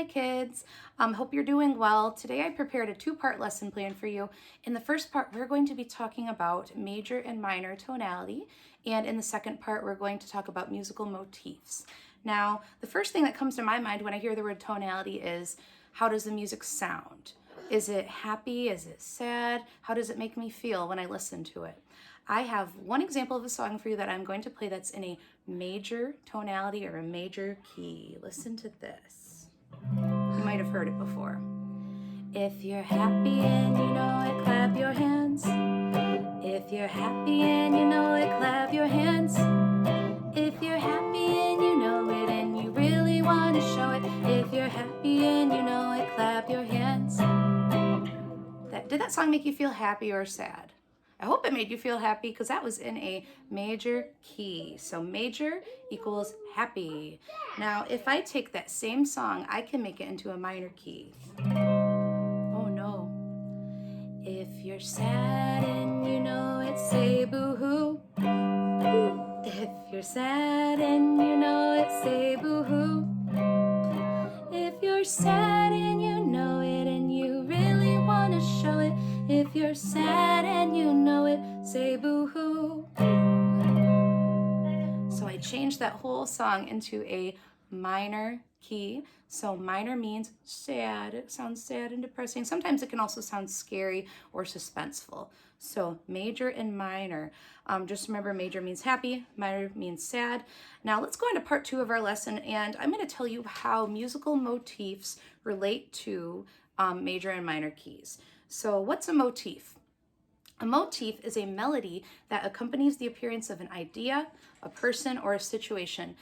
Hi kids, hope you're doing well. Today I prepared a two-part lesson plan for you. In the first part, we're going to be talking about major and minor tonality. And in the second part, we're going to talk about musical motifs. Now, the first thing that comes to my mind when I hear the word tonality is, how does the music sound? Is it happy? Is it sad? How does it make me feel when I listen to it? I have one example of a song for you that I'm going to play that's in a major tonality or a major key. Listen to this. You might have heard it before. If you're happy and you know it, clap your hands. If you're happy and you know it, clap your hands. If you're happy and you know it and you really want to show it, if you're happy and you know it, clap your hands. Did that song make you feel happy or sad? I hope it made you feel happy because that was in a major key. So major equals happy. Now, if I take that same song, I can make it into a minor key. Oh no. If you're sad and you know it, say boo-hoo. If you're sad and you know it, say boo-hoo. If you're sad and you know it and you really want to show it, if you're sad and you know it, say boo-hoo. So I changed that whole song into a minor key. So minor means sad. It sounds sad and depressing. Sometimes it can also sound scary or suspenseful. So major and minor. Just remember, major means happy, minor means sad. Now let's go into part 2 of our lesson, and I'm going to tell you how musical motifs relate to major and minor keys. So what's a motif? A motif is a melody that accompanies the appearance of an idea, a person, or a situation.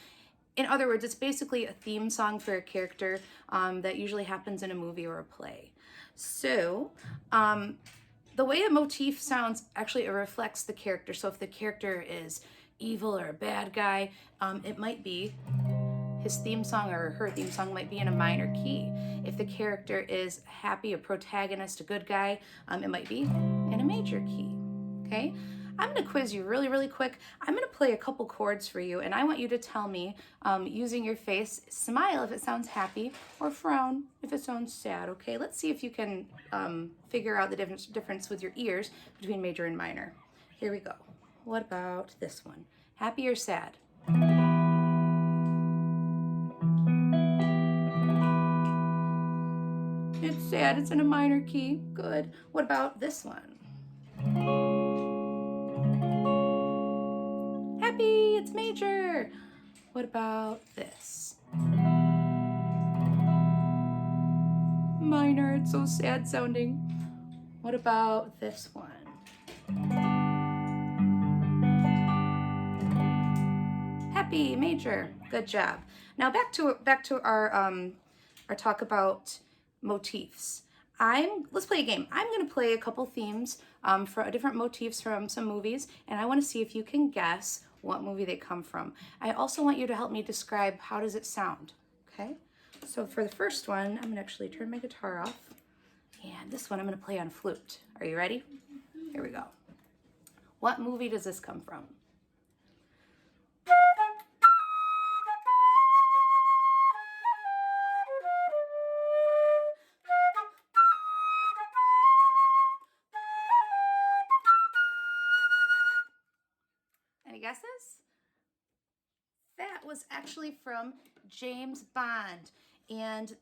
In other words, it's basically a theme song for a character that usually happens in a movie or a play. So the way a motif sounds, actually it reflects the character. So if the character is evil or a bad guy, it might be his theme song or her theme song might be in a minor key. If the character is happy, a protagonist, a good guy, it might be in a major key, okay? I'm gonna quiz you really quick. I'm gonna play a couple chords for you, and I want you to tell me, using your face, smile if it sounds happy, or frown if it sounds sad, okay? Let's see if you can figure out the difference with your ears between major and minor. Here we go. What about this one? Happy or sad? It's sad, it's in a minor key. Good. What about this one? Happy, it's major. What about this? Minor, it's so sad sounding. What about this one? Happy, major. Good job. Now back to our talk about motifs. Let's play a game. I'm going to play a couple themes for different motifs from some movies, and I want to see if you can guess what movie they come from. I also want you to help me describe how does it sound, okay? So for the first one, I'm going to actually turn my guitar off, and this one I'm going to play on flute. Are you ready? Here we go. What movie does this come from? Any guesses? That was actually from James Bond. And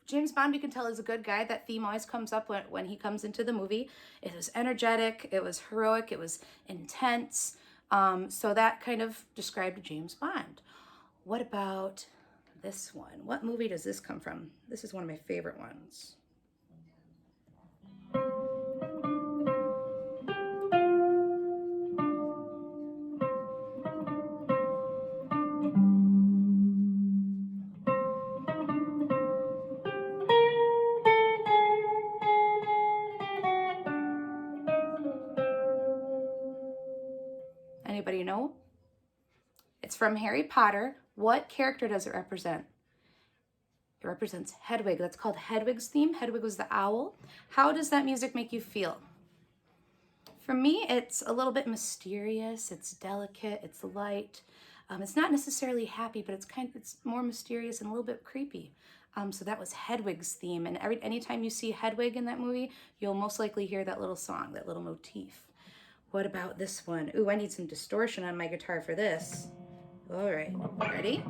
James Bond, we can tell, is a good guy. That theme always comes up when he comes into the movie. It was energetic, it was heroic, it was intense. So that kind of described James Bond. What about this one? What movie does this come from? This is one of my favorite ones. Anybody know? It's from Harry Potter. What character does it represent? It represents Hedwig. That's called Hedwig's theme. Hedwig was the owl. How does that music make you feel? For me, it's a little bit mysterious. It's delicate. It's light. It's not necessarily happy, but it's more mysterious and a little bit creepy. So that was Hedwig's theme, and anytime you see Hedwig in that movie, you'll most likely hear that little song, that little motif. What about this one? Ooh, I need some distortion on my guitar for this. All right, ready?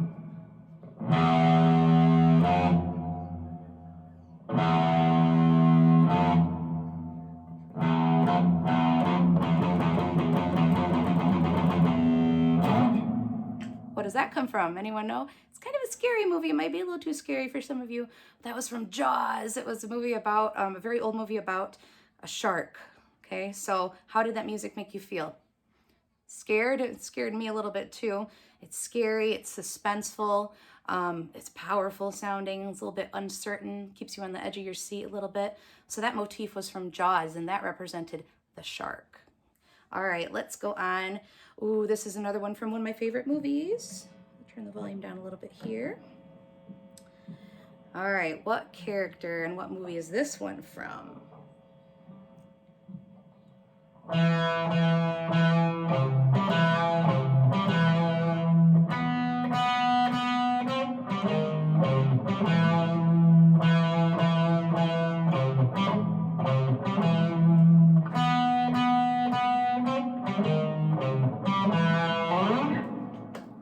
What does that come from? Anyone know? It's kind of a scary movie. It might be a little too scary for some of you. That was from Jaws. It was a movie about, a very old movie about a shark. Okay, so how did that music make you feel? Scared? It scared me a little bit too. It's scary, it's suspenseful, it's powerful sounding, it's a little bit uncertain, keeps you on the edge of your seat a little bit. So that motif was from Jaws, and that represented the shark. All right, let's go on. Ooh, this is another one from one of my favorite movies. I'll turn the volume down a little bit here. All right, what character and what movie is this one from?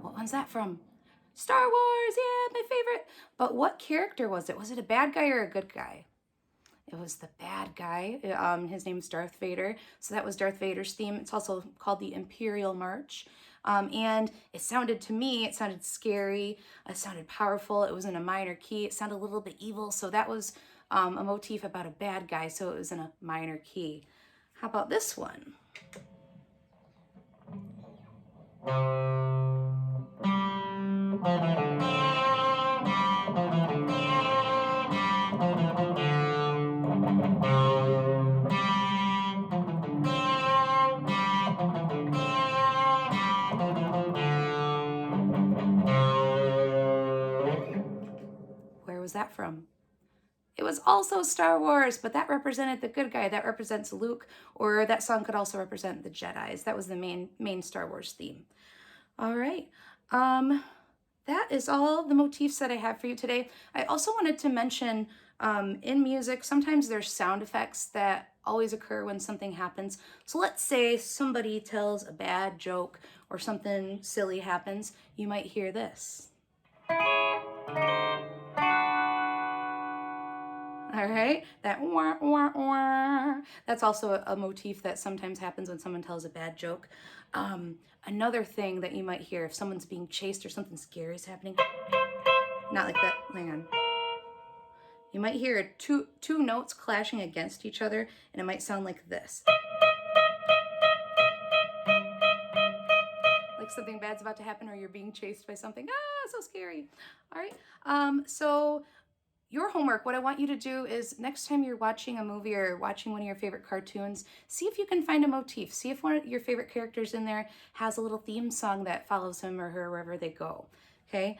What one's that from? Star Wars, yeah, my favorite. But what character was it? Was it a bad guy or a good guy? It was the bad guy. His name's Darth Vader. So that was Darth Vader's theme. It's also called the Imperial March. And it sounded, to me, it sounded scary. It sounded powerful. It was in a minor key. It sounded a little bit evil. So that was a motif about a bad guy. So it was in a minor key. How about this one? Where was that from? It was also Star Wars, but that represented the good guy. That represents Luke, or that song could also represent the Jedis. That was the main Star Wars theme. All right. That is all the motifs that I have for you today. I also wanted to mention in music, sometimes there's sound effects that always occur when something happens. So let's say somebody tells a bad joke or something silly happens, you might hear this. All right, that wah, wah, wah. That's also a motif that sometimes happens when someone tells a bad joke. Another thing that you might hear if someone's being chased or something scary is happening. Not like that, hang on. You might hear two notes clashing against each other, and it might sound like this. Like something bad's about to happen or you're being chased by something. Ah, so scary. All right, so your homework, what I want you to do is next time you're watching a movie or watching one of your favorite cartoons, see if you can find a motif. See if one of your favorite characters in there has a little theme song that follows him or her wherever they go. Okay,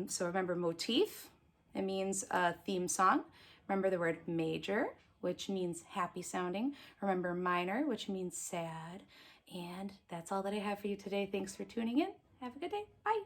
so remember motif, it means a theme song. Remember the word major, which means happy sounding. Remember minor, which means sad. And that's all that I have for you today. Thanks for tuning in. Have a good day. Bye.